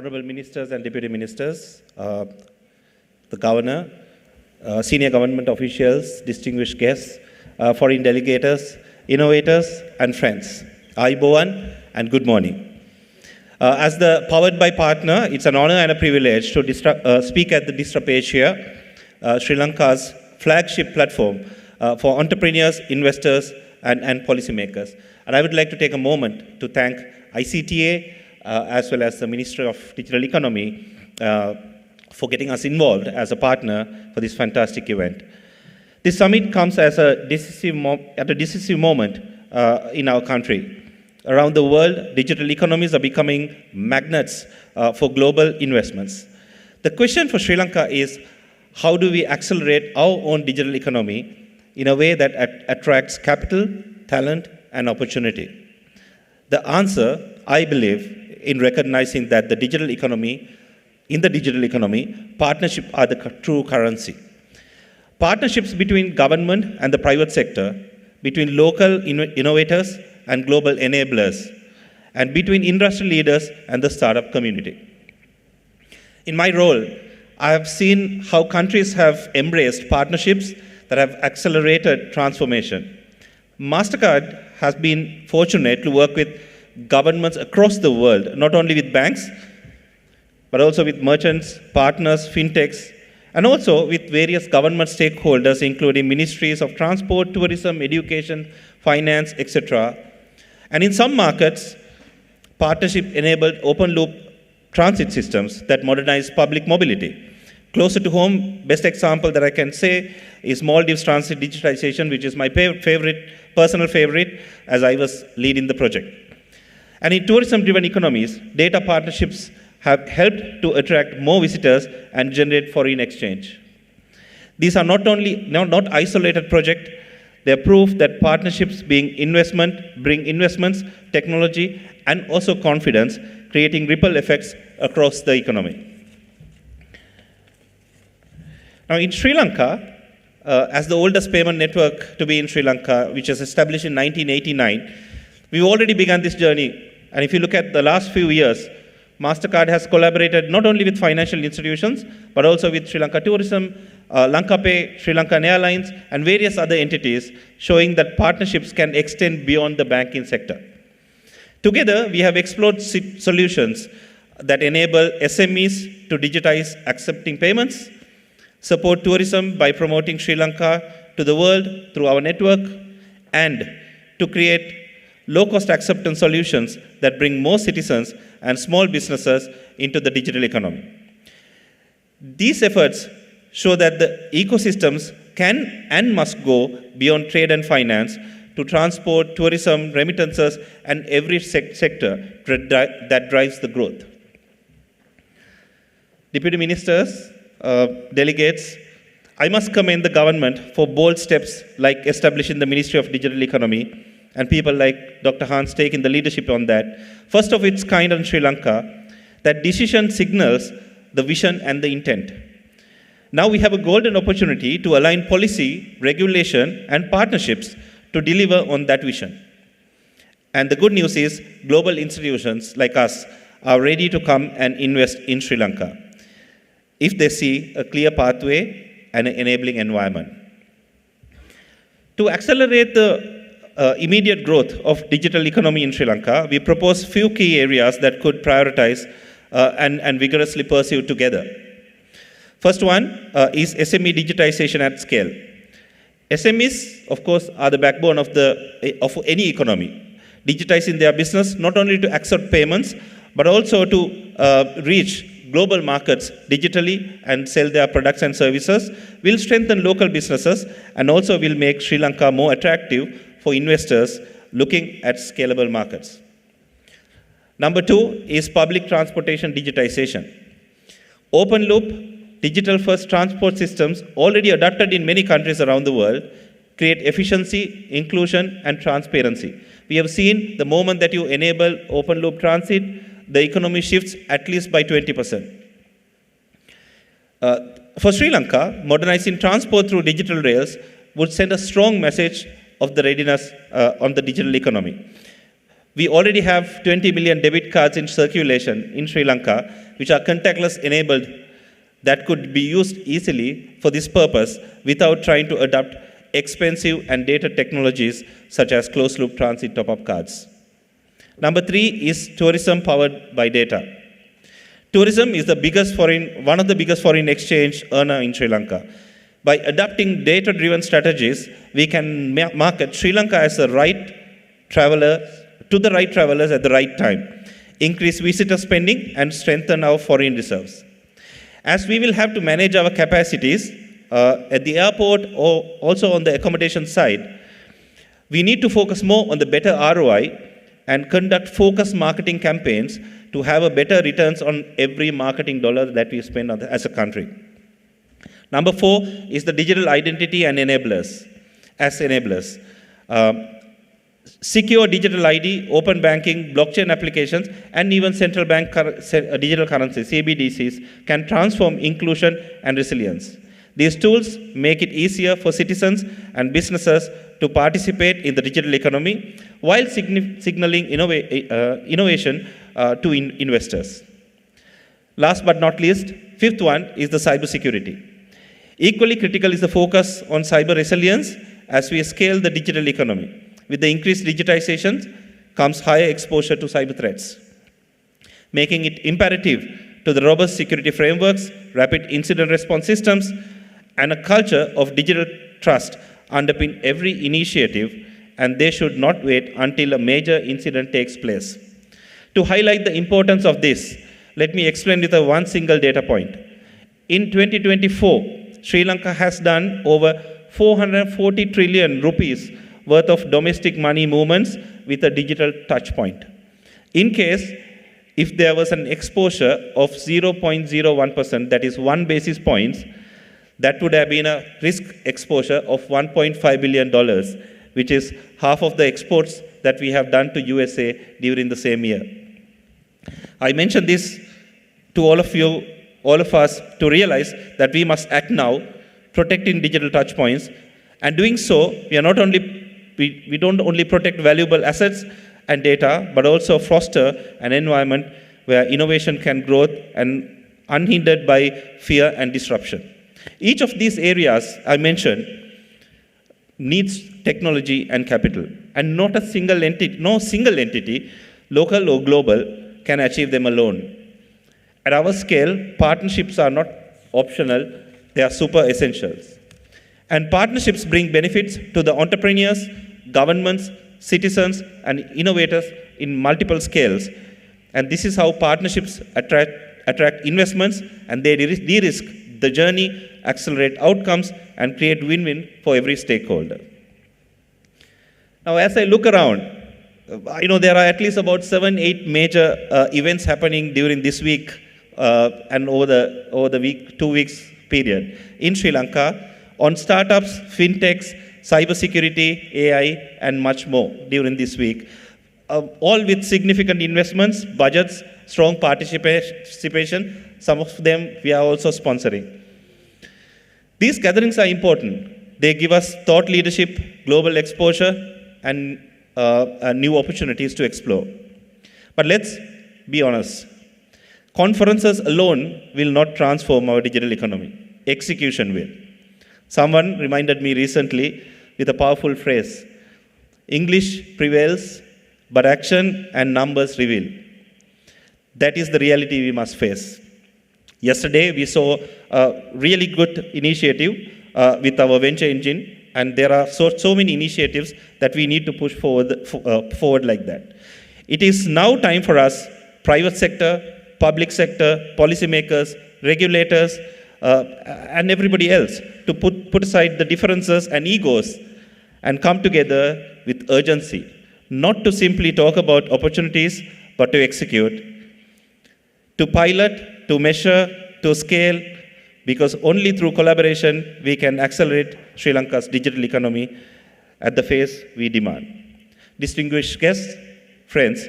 honorable ministers and deputy ministers, the governor, senior government officials, distinguished guests, foreign delegators, innovators, and friends. Ayubowan and good morning. As the Powered by partner, it's an honor and a privilege to speak at the Disrupt Asia, Sri Lanka's flagship platform for entrepreneurs, investors, and policymakers. And I would like to take a moment to thank ICTA as well as the Ministry of Digital Economy for getting us involved as a partner for this fantastic event. This summit comes as a decisive moment in our country. Around the world, digital economies are becoming magnets for global investments. The question for Sri Lanka is, how do we accelerate our own digital economy in a way that attracts capital, talent, and opportunity? The answer, I believe, in recognizing that in the digital economy, partnerships are the true currency. Partnerships between government and the private sector, between local innovators and global enablers, and between industry leaders and the startup community. In my role, I have seen how countries have embraced partnerships that have accelerated transformation. Mastercard has been fortunate to work with governments across the world, not only with banks, but also with merchants, partners, fintechs, and also with various government stakeholders, including ministries of transport, tourism, education, finance, etc. And in some markets, partnership enabled open-loop transit systems that modernize public mobility. Closer to home, best example that I can say is Maldives transit digitization, which is my personal favorite, as I was leading the project. And in tourism-driven economies, data partnerships have helped to attract more visitors and generate foreign exchange. These are not isolated projects, they are proof that partnerships bring investments, technology, and also confidence, creating ripple effects across the economy. Now in Sri Lanka, as the oldest payment network to be in Sri Lanka, which was established in 1989, we've already begun this journey. And if you look at the last few years, Mastercard has collaborated not only with financial institutions, but also with Sri Lanka Tourism, Lanka Pay, Sri Lankan Airlines, and various other entities, showing that partnerships can extend beyond the banking sector. Together, we have explored solutions that enable SMEs to digitize accepting payments, support tourism by promoting Sri Lanka to the world through our network, and to create low-cost acceptance solutions that bring more citizens and small businesses into the digital economy. These efforts show that the ecosystems can and must go beyond trade and finance to transport, tourism, remittances, and every sector that drives the growth. Deputy ministers, delegates, I must commend the government for bold steps like establishing the Ministry of Digital Economy, and people like Dr. Hans taking the leadership on that. First of its kind in Sri Lanka, that decision signals the vision and the intent. Now we have a golden opportunity to align policy, regulation, and partnerships to deliver on that vision. And the good news is, global institutions like us are ready to come and invest in Sri Lanka if they see a clear pathway and an enabling environment. To accelerate the immediate growth of digital economy in Sri Lanka, we propose few key areas that could prioritize and vigorously pursue together. First one is SME digitization at scale. SMEs, of course, are the backbone of any economy. Digitizing their business not only to accept payments, but also to reach global markets digitally and sell their products and services will strengthen local businesses and also will make Sri Lanka more attractive for investors looking at scalable markets. Number two is public transportation digitization. Open loop, digital-first transport systems already adopted in many countries around the world create efficiency, inclusion, and transparency. We have seen the moment that you enable open loop transit, the economy shifts at least by 20%. For Sri Lanka, modernizing transport through digital rails would send a strong message of the readiness on the digital economy. We already have 20 million debit cards in circulation in Sri Lanka, which are contactless enabled, that could be used easily for this purpose without trying to adopt expensive and dated technologies such as closed-loop transit top-up cards. Number 3 is tourism powered by data. Tourism is one of the biggest foreign exchange earner in Sri Lanka. By adopting data-driven strategies, we can market Sri Lanka as the right travelers at the right time, increase visitor spending, and strengthen our foreign reserves. As we will have to manage our capacities at the airport or also on the accommodation side, we need to focus more on the better ROI and conduct focused marketing campaigns to have a better returns on every marketing dollar that we spend as a country. Number 4 is the digital identity and enablers. Secure digital ID, open banking, blockchain applications, and even central bank digital currencies, CBDCs, can transform inclusion and resilience. These tools make it easier for citizens and businesses to participate in the digital economy while signaling innovation to investors. Last but not least, 5th one is the cybersecurity. Equally critical is the focus on cyber resilience as we scale the digital economy. With the increased digitization comes higher exposure to cyber threats, making it imperative to the robust security frameworks, rapid incident response systems, and a culture of digital trust underpin every initiative, and they should not wait until a major incident takes place. To highlight the importance of this, let me explain with one single data point. In 2024, Sri Lanka has done over 440 trillion rupees worth of domestic money movements with a digital touch point. In case, if there was an exposure of 0.01%, that is 1 basis points, that would have been a risk exposure of $1.5 billion, which is half of the exports that we have done to USA during the same year. I mention this to all of us, to realize that we must act now, protecting digital touch points, and doing so, we don't only protect valuable assets and data, but also foster an environment where innovation can grow and unhindered by fear and disruption. Each of these areas I mentioned needs technology and capital, and no single entity, local or global, can achieve them alone. At our scale, partnerships are not optional, they are super essentials. And partnerships bring benefits to the entrepreneurs, governments, citizens, and innovators in multiple scales. And this is how partnerships attract investments, and they de-risk the journey, accelerate outcomes, and create win-win for every stakeholder. Now, as I look around, there are at least about 7-8 major events happening during this week and over the week, 2 weeks period in Sri Lanka on startups, fintechs, cybersecurity, AI, and much more during this week. All with significant investments, budgets, strong participation. Some of them we are also sponsoring. These gatherings are important. They give us thought leadership, global exposure, and new opportunities to explore. But let's be honest. Conferences alone will not transform our digital economy. Execution will. Someone reminded me recently with a powerful phrase, English prevails, but action and numbers reveal. That is the reality we must face. Yesterday, we saw a really good initiative with our venture engine, and there are so many initiatives that we need to push forward like that. It is now time for us, private sector, public sector, policymakers, regulators, and everybody else to put aside the differences and egos and come together with urgency, not to simply talk about opportunities, but to execute, to pilot, to measure, to scale, because only through collaboration we can accelerate Sri Lanka's digital economy at the pace we demand. Distinguished guests, friends,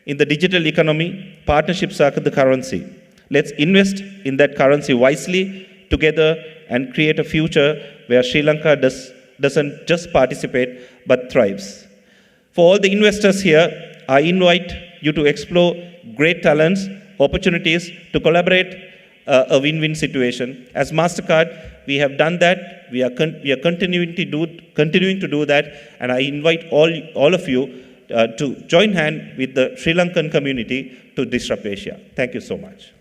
in the digital economy, partnerships are the currency. Let's invest in that currency wisely, together, and create a future where Sri Lanka doesn't just participate, but thrives. For all the investors here, I invite you to explore great talents, opportunities to collaborate a win-win situation. As Mastercard, we have done that. We are continuing to do that, and I invite all of you to join hand with the Sri Lankan community to disrupt Asia. Thank you so much.